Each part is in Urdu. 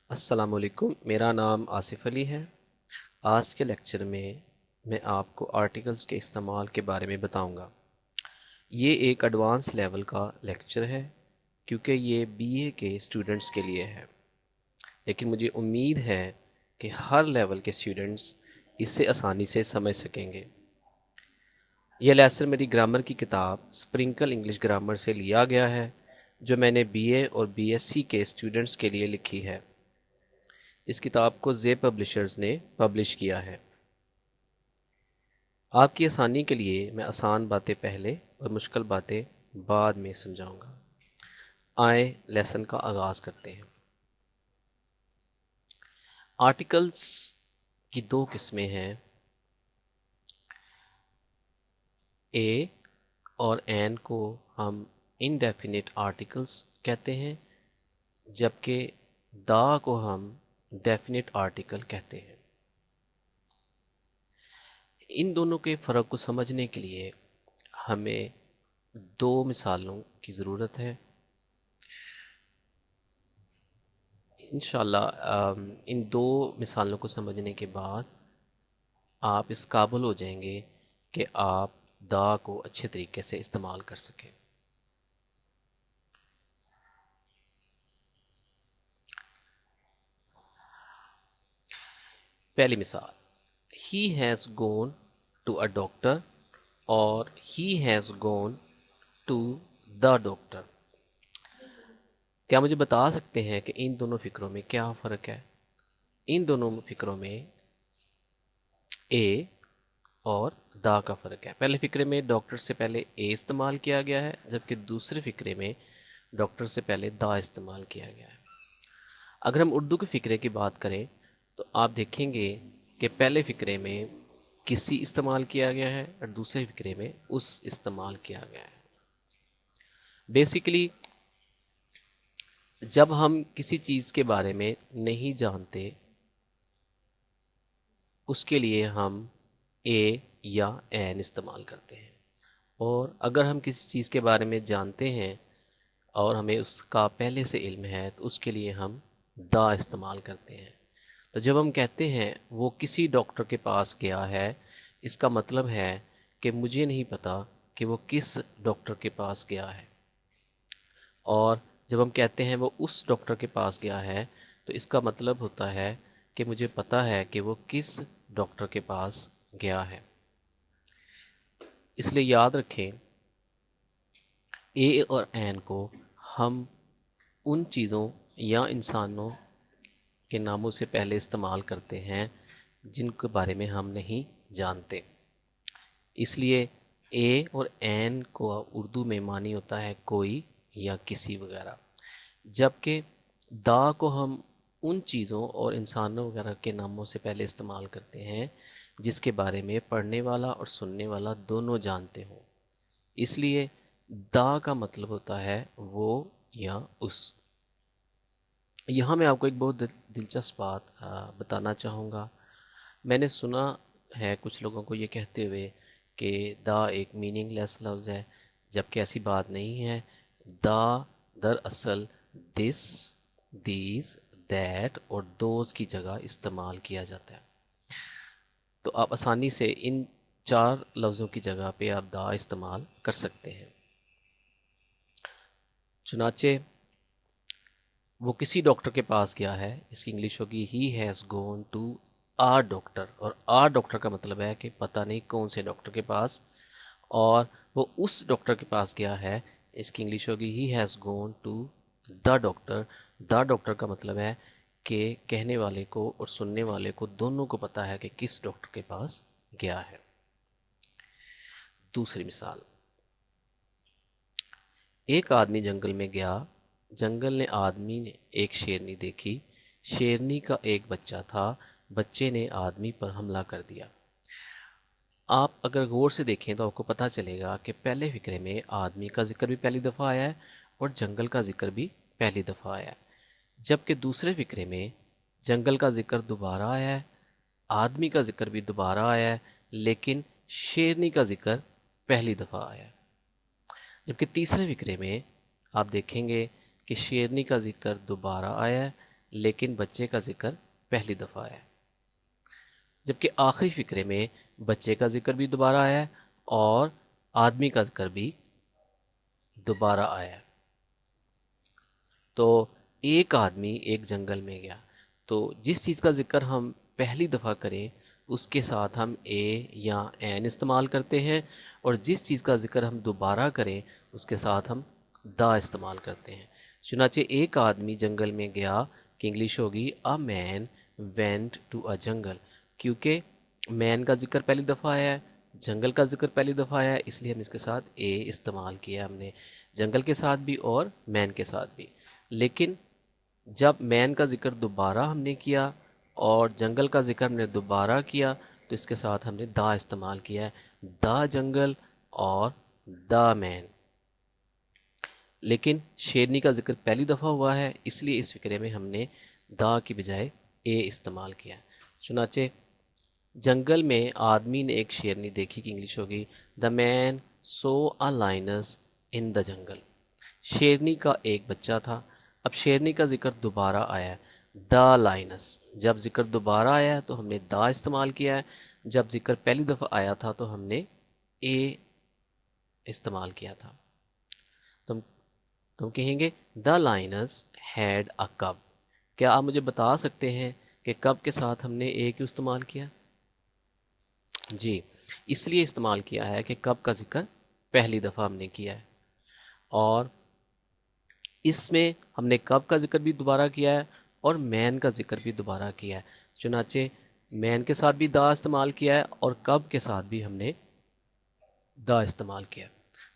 السلام علیکم، میرا نام آصف علی ہے۔ آج کے لیکچر میں آپ کو آرٹیکلز کے استعمال کے بارے میں بتاؤں گا۔ یہ ایک ایڈوانس لیول کا لیکچر ہے کیونکہ یہ بی اے کے اسٹوڈنٹس کے لیے ہے، لیکن مجھے امید ہے کہ ہر لیول کے اسٹوڈنٹس اسے آسانی سے سمجھ سکیں گے۔ یہ لیسن میری گرامر کی کتاب اسپرنکل انگلش گرامر سے لیا گیا ہے، جو میں نے بی اے اور بی ایس سی کے اسٹوڈنٹس کے لیے لکھی ہے۔ اس کتاب کو زیب پبلشرز نے پبلش کیا ہے۔ آپ کی آسانی کے لیے میں آسان باتیں پہلے اور مشکل باتیں بعد میں سمجھاؤں گا۔ آئیں لیسن کا آغاز کرتے ہیں۔ آرٹیکلز کی دو قسمیں ہیں، اے اور این کو ہم انڈیفینٹ آرٹیکلز کہتے ہیں، جبکہ دا کو ہم ڈیفینٹ آرٹیکل کہتے ہیں۔ ان دونوں کے فرق کو سمجھنے کے لیے ہمیں دو مثالوں کی ضرورت ہے۔ انشاءاللہ ان دو مثالوں کو سمجھنے کے بعد آپ اس قابل ہو جائیں گے کہ آپ دا کو اچھے طریقے سے استعمال کر سکیں۔ پہلی مثال، he has gone to a doctor اور he has gone to the doctor. کیا مجھے بتا سکتے ہیں کہ ان دونوں فکروں میں کیا فرق ہے؟ ان دونوں فکروں میں اے اور دا کا فرق ہے۔ پہلے فکرے میں ڈاکٹر سے پہلے اے استعمال کیا گیا ہے، جبکہ دوسرے فکرے میں ڈاکٹر سے پہلے دا استعمال کیا گیا ہے۔ اگر ہم اردو کے فکرے کی بات کریں تو آپ دیکھیں گے کہ پہلے فکرے میں کسی استعمال کیا گیا ہے اور دوسرے فکرے میں اس استعمال کیا گیا ہے۔ بیسیکلی جب ہم کسی چیز کے بارے میں نہیں جانتے، اس کے لیے ہم اے یا این استعمال کرتے ہیں، اور اگر ہم کسی چیز کے بارے میں جانتے ہیں اور ہمیں اس کا پہلے سے علم ہے تو اس کے لیے ہم دا استعمال کرتے ہیں۔ تو جب ہم کہتے ہیں وہ کسی ڈاکٹر کے پاس گیا ہے، اس کا مطلب ہے کہ مجھے نہیں پتا کہ وہ کس ڈاکٹر کے پاس گیا ہے، اور جب ہم کہتے ہیں وہ اس ڈاکٹر کے پاس گیا ہے تو اس کا مطلب ہوتا ہے کہ مجھے پتا ہے کہ وہ کس ڈاکٹر کے پاس گیا ہے۔ اس لیے یاد رکھیں، اے اور این کو ہم ان چیزوں یا انسانوں کے ناموں سے پہلے استعمال کرتے ہیں جن کے بارے میں ہم نہیں جانتے۔ اس لیے اے اور این کو اردو میں معنی ہوتا ہے کوئی یا کسی وغیرہ، جبکہ دا کو ہم ان چیزوں اور انسانوں وغیرہ کے ناموں سے پہلے استعمال کرتے ہیں جس کے بارے میں پڑھنے والا اور سننے والا دونوں جانتے ہوں۔ اس لیے دا کا مطلب ہوتا ہے وہ یا اس۔ یہاں میں آپ کو ایک بہت دلچسپ بات بتانا چاہوں گا۔ میں نے سنا ہے کچھ لوگوں کو یہ کہتے ہوئے کہ دا ایک میننگ لیس لفظ ہے، جبکہ ایسی بات نہیں ہے۔ دا دراصل دس، دیز، دیٹ اور دوز کی جگہ استعمال کیا جاتا ہے۔ تو آپ آسانی سے ان چار لفظوں کی جگہ پہ آپ دا استعمال کر سکتے ہیں۔ چنانچہ وہ کسی ڈاکٹر کے پاس گیا ہے، اس کی انگلش ہوگی he has gone to a doctor, اور آ ڈاکٹر کا مطلب ہے کہ پتہ نہیں کون سے ڈاکٹر کے پاس، اور وہ اس ڈاکٹر کے پاس گیا ہے، اس کی انگلش ہوگی he has gone to the doctor. The doctor کا مطلب ہے کہ کہنے والے کو اور سننے والے کو دونوں کو پتہ ہے کہ کس ڈاکٹر کے پاس گیا ہے۔ دوسری مثال، ایک آدمی جنگل میں گیا، جنگل نے آدمی نے ایک شیرنی دیکھی، شیرنی کا ایک بچہ تھا، بچے نے آدمی پر حملہ کر دیا۔ آپ اگر غور سے دیکھیں تو آپ کو پتہ چلے گا کہ پہلے فقرے میں آدمی کا ذکر بھی پہلی دفعہ آیا ہے اور جنگل کا ذکر بھی پہلی دفعہ آیا ہے، جبکہ دوسرے فقرے میں جنگل کا ذکر دوبارہ آیا ہے، آدمی کا ذکر بھی دوبارہ آیا ہے، لیکن شیرنی کا ذکر پہلی دفعہ آیا ہے۔ جبکہ تیسرے فقرے میں آپ دیکھیں گے کہ شیرنی کا ذکر دوبارہ آیا ہے، لیکن بچے کا ذکر پہلی دفعہ آیا ہے، جبکہ آخری فقرے میں بچے کا ذکر بھی دوبارہ آیا ہے اور آدمی کا ذکر بھی دوبارہ آیا ہے۔ تو ایک آدمی ایک جنگل میں گیا، تو جس چیز کا ذکر ہم پہلی دفعہ کریں اس کے ساتھ ہم اے یا این استعمال کرتے ہیں، اور جس چیز کا ذکر ہم دوبارہ کریں اس کے ساتھ ہم دا استعمال کرتے ہیں۔ چنانچہ ایک آدمی جنگل میں گیا کہ انگلش ہوگی اے مین وینٹ ٹو اے جنگل، کیونکہ مین کا ذکر پہلی دفعہ آیا ہے، جنگل کا ذکر پہلی دفعہ آیا ہے، اس لیے ہم اس کے ساتھ اے استعمال کیا ہم نے، جنگل کے ساتھ بھی اور مین کے ساتھ بھی۔ لیکن جب مین کا ذکر دوبارہ ہم نے کیا اور جنگل کا ذکر ہم نے دوبارہ کیا تو اس کے ساتھ ہم نے دا استعمال کیا ہے، دا جنگل اور دا مین۔ لیکن شیرنی کا ذکر پہلی دفعہ ہوا ہے، اس لیے اس فقرے میں ہم نے دا کی بجائے اے استعمال کیا۔ چنانچہ جنگل میں آدمی نے ایک شیرنی دیکھی کہ انگلش ہوگی دا مین سو اے لائنس ان دا جنگل۔ شیرنی کا ایک بچہ تھا، اب شیرنی کا ذکر دوبارہ آیا ہے دا لائنس، جب ذکر دوبارہ آیا ہے تو ہم نے دا استعمال کیا ہے، جب ذکر پہلی دفعہ آیا تھا تو ہم نے اے استعمال کیا تھا۔ تم کہیں گے دا لائنس ہیڈ اے کب، کیا آپ مجھے بتا سکتے ہیں کہ کب کے ساتھ ہم نے اے کیوں استعمال کیا؟ جی، اس لیے استعمال کیا ہے کہ کب کا ذکر پہلی دفعہ ہم نے کیا ہے، اور اس میں ہم نے کب کا ذکر بھی دوبارہ کیا ہے اور مین کا ذکر بھی دوبارہ کیا ہے۔ چنانچہ مین کے ساتھ بھی دا استعمال کیا ہے اور کب کے ساتھ بھی ہم نے دا استعمال کیا۔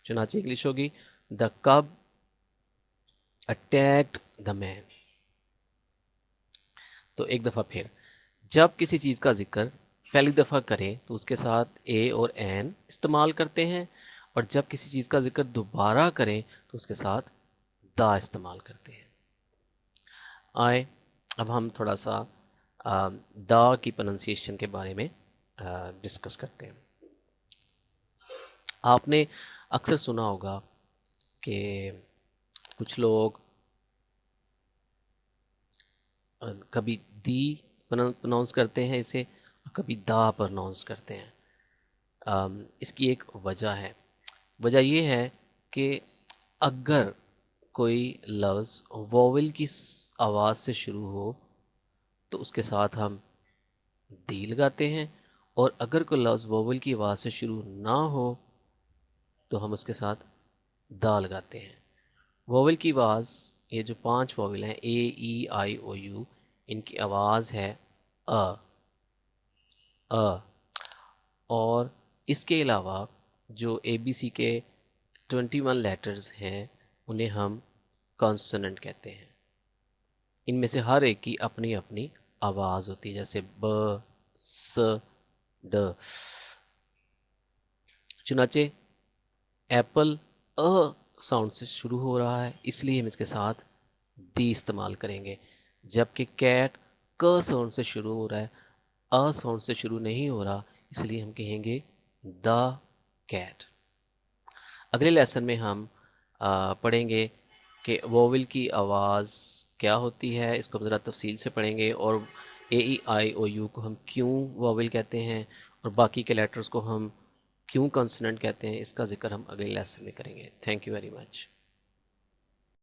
چنانچہ انگلش ہوگی دا کب اٹیکڈ دا مین۔ تو ایک دفعہ پھر، جب کسی چیز کا ذکر پہلی دفعہ کریں تو اس کے ساتھ اے اور این استعمال کرتے ہیں، اور جب کسی چیز کا ذکر دوبارہ کریں تو اس کے ساتھ دا استعمال کرتے ہیں۔ آئے اب ہم تھوڑا سا دا کی پروننسیشن کے بارے میں ڈسکس کرتے ہیں۔ آپ نے اکثر سنا ہوگا کہ کچھ لوگ کبھی دی پروناؤنس کرتے ہیں اسے، اور کبھی دا پروناؤنس کرتے ہیں۔ اس کی ایک وجہ ہے، وجہ یہ ہے کہ اگر کوئی لفظ ووول کی آواز سے شروع ہو تو اس کے ساتھ ہم دی لگاتے ہیں، اور اگر کوئی لفظ ووول کی آواز سے شروع نہ ہو تو ہم اس کے ساتھ دا لگاتے ہیں۔ ووول کی آواز، یہ جو 5 ووول ہیں اے ای آئی او یو، ان کی آواز ہے اور اس کے علاوہ جو اے بی سی کے 21 لیٹرز ہیں انہیں ہم کانسوننٹ کہتے ہیں۔ ان میں سے ہر ایک کی اپنی اپنی آواز ہوتی ہے، جیسے ب، س، ڈ۔ چنانچہ ایپل ساؤنڈ سے شروع ہو رہا ہے، اس لیے ہم اس کے ساتھ دی استعمال کریں گے، جبکہ کیٹ ک ساؤنڈ سے شروع ہو رہا ہے، ساؤنڈ سے شروع نہیں ہو رہا، اس لیے ہم کہیں گے دا کیٹ۔ اگلے لیسن میں ہم پڑھیں گے کہ ووول کی آواز کیا ہوتی ہے، اس کو ہم ذرا تفصیل سے پڑھیں گے، اور اے ای آئی او یو کو ہم کیوں ووول کہتے ہیں اور باقی کے لیٹرز کو ہم کیوں کانسوننٹ کہتے ہیں، اس کا ذکر ہم اگلے لیسن میں کریں گے۔ Thank you very much.